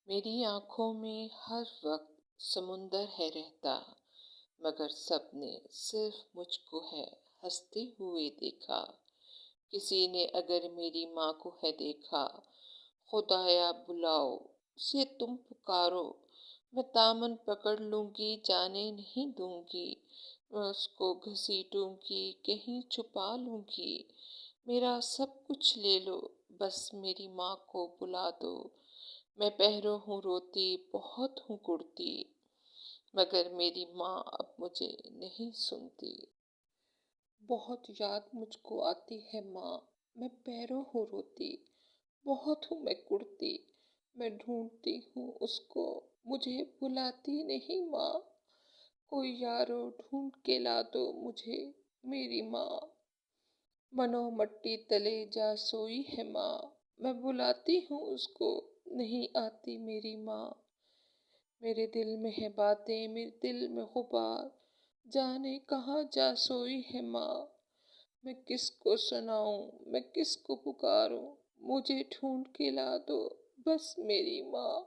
میری آنکھوں میں ہر وقت سمندر ہے رہتا، مگر سب نے صرف مجھ کو ہے ہنستے ہوئے دیکھا۔ کسی نے اگر میری ماں کو ہے دیکھا، خدایا بلاؤ اسے تم پکارو، میں دامن پکڑ لوں گی جانے نہیں دوں گی، میں اس کو گھسیٹوں گی کہیں چھپا لوں گی، میرا سب کچھ لے لو بس میری ماں کو بلا دو۔ میں پہرو ہوں روتی بہت ہوں کڑتی، مگر میری ماں اب مجھے نہیں سنتی۔ بہت یاد مجھ کو آتی ہے ماں، میں پیروں ہوں روتی، بہت ہوں میں کڑتی، میں ڈھونڈتی ہوں اس کو مجھے بلاتی نہیں ماں، کوئی یارو ڈھونڈ کے لا دو مجھے میری ماں۔ منو مٹی تلے جا سوئی ہے ماں، میں بلاتی ہوں اس کو نہیں آتی میری ماں۔ میرے دل میں ہے باتیں میرے دل میں غبار، جانے کہاں جا سوئی ہے ماں، میں کس کو سناؤں میں کس کو پکاروں، مجھے ڈھونڈ کے لا دو بس میری ماں۔